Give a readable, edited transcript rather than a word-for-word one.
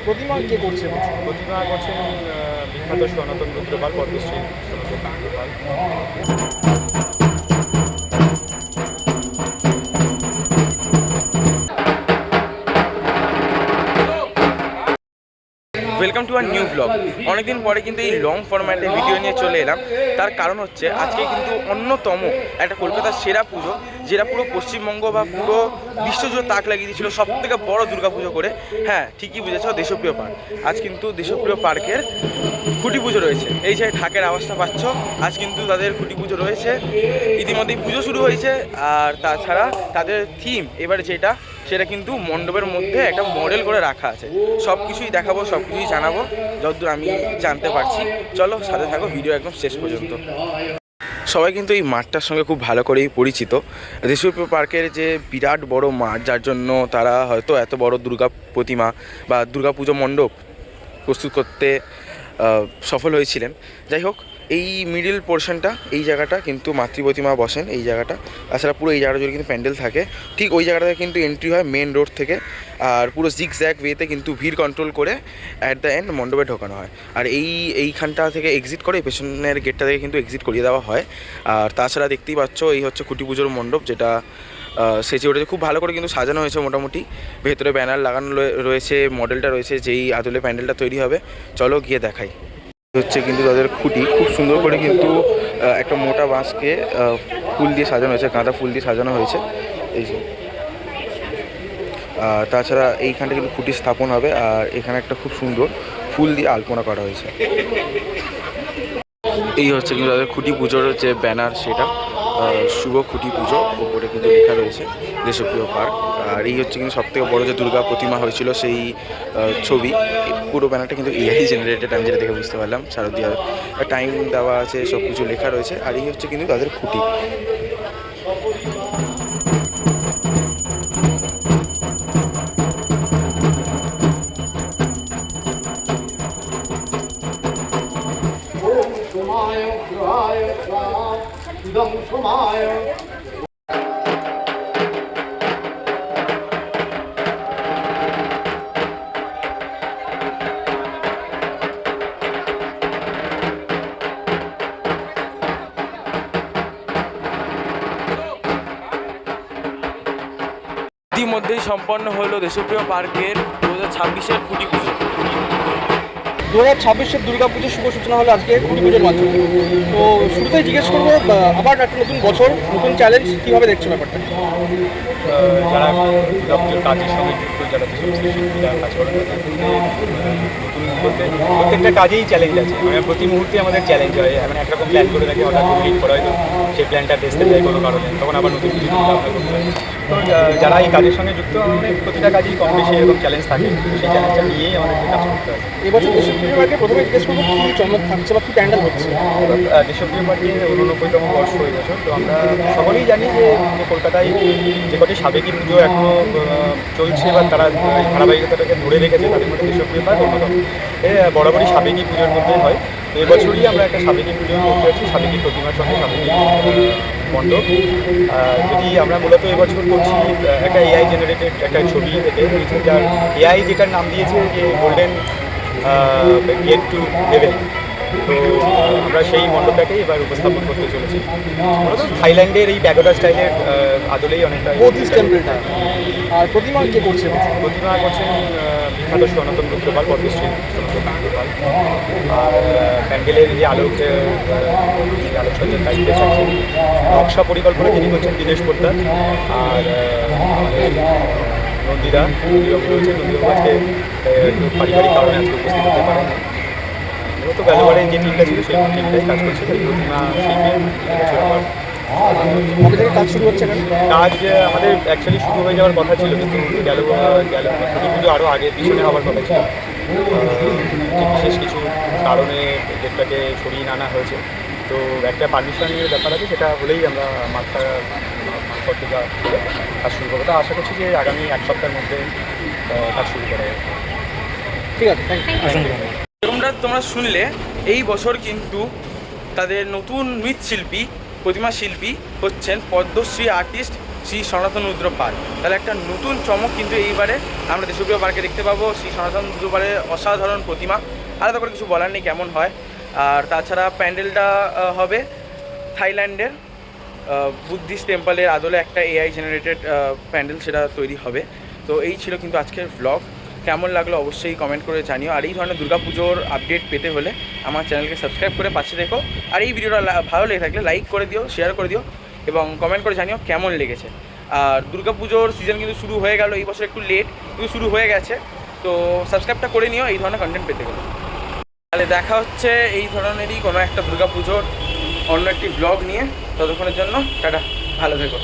প্রতিমা কে করছে? প্রতিমা করছেন বিখ্যাত সনাতন Rudrapal, Padmashri Sanatan Rudrapal. Welcome to our new blog. অনেকদিন পরে কিন্তু এই লং ফরম্যাটে ভিডিও নিয়ে চলে এলাম। তার কারণ হচ্ছে আজকে কিন্তু অন্যতম একটা কলকাতার সেরা পুজো, যেটা পুরো পশ্চিমবঙ্গ বা পুরো বিশ্বজুড়ে তাক লাগিয়ে দিয়েছিল সব থেকে বড় দুর্গাপুজো করে। হ্যাঁ, ঠিকই বুঝেছ, দেশপ্রিয় পার্ক। আজ কিন্তু দেশপ্রিয় পার্কের খুঁটি পুজো রয়েছে। এই যে ঢাকের আওয়াজটা পাচ্ছ, আজ কিন্তু তাদের খুঁটি পুজো রয়েছে। ইতিমধ্যেই পুজো শুরু হয়েছে। আর তাছাড়া তাদের থিম এবারে যেটা, সেটা কিন্তু মণ্ডপের মধ্যে একটা মডেল করে রাখা আছে। সব কিছুই দেখাবো, সব কিছুই জানাবো যতদূর আমি জানতে পারছি। চলো সাথে থাকো, ভিডিও একদম শেষ পর্যন্ত। সবাই কিন্তু এই মাঠটার সঙ্গে খুব ভালো করেই পরিচিত। দেশপ্রিয় পার্কের যে বিরাট বড় মাঠ, যার জন্য তারা হয়তো এত বড় দুর্গা প্রতিমা বা দুর্গা পুজো মণ্ডপ প্রস্তুত করতে সফল হয়েছিলেন। যাই হোক, এই মিডিল পোর্শনটা, এই জায়গাটা কিন্তু মাতৃ প্রতিমা বসেন এই জায়গাটা। তাছাড়া পুরো এই জায়গাটা জুড়ে কিন্তু প্যান্ডেল থাকে। ঠিক ওই জায়গাটাতে কিন্তু এন্ট্রি হয় মেন রোড থেকে। আর পুরো জিগজ্যাগ ওয়েতে কিন্তু ভিড় কন্ট্রোল করে অ্যাট দ্য এন্ড মণ্ডপে ঢোকানো হয়। আর এইখানটা থেকে এক্সিট করে, পেছনের গেটটা থেকে কিন্তু এক্সিট করিয়ে দেওয়া হয়। আর তাছাড়া দেখতেই পাচ্ছ, এই হচ্ছে খুঁটি পুজোর মণ্ডপ, যেটা সেজে উঠেছে খুব ভালো করে কিন্তু সাজানো হয়েছে। মোটামুটি ভেতরে ব্যানার লাগানো রয়েছে, মডেলটা রয়েছে যেই আদলে প্যান্ডেলটা তৈরি হবে। চলো গিয়ে দেখাই। হচ্ছে কিন্তু তাদের খুঁটি খুব সুন্দর করে কিন্তু একটা মোটা বাঁশকে ফুল দিয়ে সাজানো হয়েছে, গাঁদা ফুল দিয়ে সাজানো হয়েছে। এই যে তাছাড়া এইখানটা কিন্তু খুঁটি স্থাপন হবে। আর এখানে একটা খুব সুন্দর ফুল দিয়ে আলপনা করা হয়েছে। এই হচ্ছে কিন্তু তাদের খুঁটি পুজোর যে ব্যানার, সেটা শুভ খুঁটি পুজো ওপরে কিন্তু লেখা রয়েছে দেশপ্রিয় পার্ক। আর এই হচ্ছে কিন্তু সবথেকে বড় যে দুর্গা প্রতিমা হয়েছিল সেই ছবি। পুরো ব্যানারটা কিন্তু এআই জেনারেটেড, আমি যেটা দেখে বুঝতে পারলাম। শারদীয়ার টাইম দেওয়া আছে, সব কিছু লেখা রয়েছে। আর এই হচ্ছে কিন্তু তাদের খুঁটি। ইতিমধ্যেই সম্পন্ন হলো দেশপ্রিয় পার্কের 2026-এর খুঁটি পুজো। 2026-এর দুর্গাপুজোর শুভ সূচনা হলো আজকে খুঁটি পুজোর মাধ্যমে। তো শুরুতেই জিজ্ঞেস করবো, আবার একটা নতুন বছর, নতুন চ্যালেঞ্জ, কীভাবে দেখছো ব্যাপারটা? যারা দুর্গাপুজোর কাজের সঙ্গে যুক্ত, যারা যে সমস্ত শিল্পীরা কাজ করেন, নতুন বলতে প্রত্যেকটা কাজেই চ্যালেঞ্জ আছে। মানে প্রতি মুহূর্তে আমাদের চ্যালেঞ্জ হয়। মানে একরকম প্ল্যান করে রাখি, হঠাৎ করে হিট করা হয়তো সেই প্ল্যানটা বেসতে যায় কোনো কারণে, তখন আবার নতুন কিছু চিন্তাভাবনা করতে হয়। তো যারা এই কাজের সঙ্গে যুক্ত, আমাদের প্রতিটা কাজেই কম বেশি এরকম চ্যালেঞ্জ থাকে। সেই চ্যালেঞ্জটা নিয়েই আমাদেরকে কাজ করতে হয়। এবছর দেশপ্রিয় পার্কে প্রথমে জিজ্ঞেস করবো কী চমক থাকছে বা কী প্যান্ডেল হচ্ছে? দেশপ্রিয় পার্কের 89তম বর্ষ এই বছর। তো আমরা সকলেই জানি যে কলকাতায় যে কটি সাবেকি পুজো এখনও চলছে বা তারা ধারাবাহিকতাটাকে ধরে রেখেছে, তাদের মধ্যে দেশপ্রিয় পার্ক অন্যতম। বরাবরই সাবেকি পুজোর মধ্যে হয়। তো এবছরই আমরা একটা সাবেকি পুজো করতে যাচ্ছি, সাবেকি প্রতিমার সঙ্গে সাবেকি মণ্ডপ। যদি আমরা মূলত এবছর করছি একটা এআই জেনারেটেড একটা ছবি থেকে, যার এআই যেটার নাম দিয়েছে যে গোল্ডেন গেট টু হেভেন। তো আমরা সেই মণ্ডপটাকেই এবার উপস্থাপন করতে চলেছি। মূলত থাইল্যান্ডের এই প্যাগোডা স্টাইলের আদলেই অনেকটা। আর প্রতিমা কে করছে? প্রতিমা করছেন বিখ্যাত সনাতন রুদ্রপাল, পদ্মশ্রী সনাতন রুদ্রপাল। আর প্যান্ডেলের যে আলোকসজ্জার দায়িত্বে থাকছেন, নকশা পরিকল্পনা যিনি করছেন দীনেশ পোদ্দার। আর নন্দীবাবু রয়েছেন। নন্দীবাবু আজকে একটু পারিবারিক কারণে আজকে উপস্থিত হতে পারেন। মূলত গেলবারে যে টিমটা ছিল সেই টিমটাই কাজ করছে। প্রতিমা কবে থেকে কাজ শুরু হচ্ছে? কাজ আমাদের অ্যাকচুয়ালি শুরু হয়ে যাওয়ার কথা ছিল, কিন্তু গেল পুজো আরও আগে পিছনে হওয়ার কথা ছিল। বিশেষ কিছু কারণে ডেটটাকে সরিয়ে আনা হয়েছে। তো একটা পারমিশনের ব্যাপার আছে, সেটা হলেই আমরা মাঝপথ থেকে কাজ শুরু করবো। তা আশা করছি যে আগামী এক সপ্তাহের মধ্যে কাজ শুরু করা যাবে। ঠিক আছে, থ্যাংক ইউ। তোমরা শুনলে, এই বছর কিন্তু তাদের নতুন মৃৎশিল্পী, প্রতিমা শিল্পী হচ্ছেন পদ্মশ্রী আর্টিস্ট শ্রী সনাতন রুদ্র পার্ক। তাহলে একটা নতুন চমক কিন্তু এইবারে আমরা দেশপ্রিয় পার্কে দেখতে পাবো। শ্রী সনাতন রুদ্র পার্কের অসাধারণ প্রতিমা, আলাদা করে কিছু বলার নেই কেমন হয়। আর তাছাড়া প্যান্ডেলটা হবে থাইল্যান্ডের বুদ্ধিস্ট টেম্পলের আদলে একটা এআই জেনারেটেড প্যান্ডেল, সেটা তৈরি হবে। তো এই ছিল কিন্তু আজকের ভ্লগ। কেমন লাগলো অবশ্যই কমেন্ট করে জানিও। আর এই ধরনের দুর্গাপুজোর আপডেট পেতে হলে আমার চ্যানেলকে সাবস্ক্রাইব করে পাশে দেখো। আর এই ভিডিওটা ভালো লেগে থাকলে লাইক করে দিও, শেয়ার করে দিও এবং কমেন্ট করে জানিও কেমন লেগেছে। আর দুর্গাপুজোর সিজন কিন্তু শুরু হয়ে গেল, এই বছর একটু লেট কিন্তু শুরু হয়ে গেছে। তো সাবস্ক্রাইবটা করে নিও এই ধরনের কন্টেন্ট পেতে গেলে। তাহলে দেখা হচ্ছে এই ধরনেরই কোনো একটা দুর্গাপুজোর অন্য একটি ব্লগ নিয়ে। ততক্ষণের জন্য টাটা, ভালো থেকো।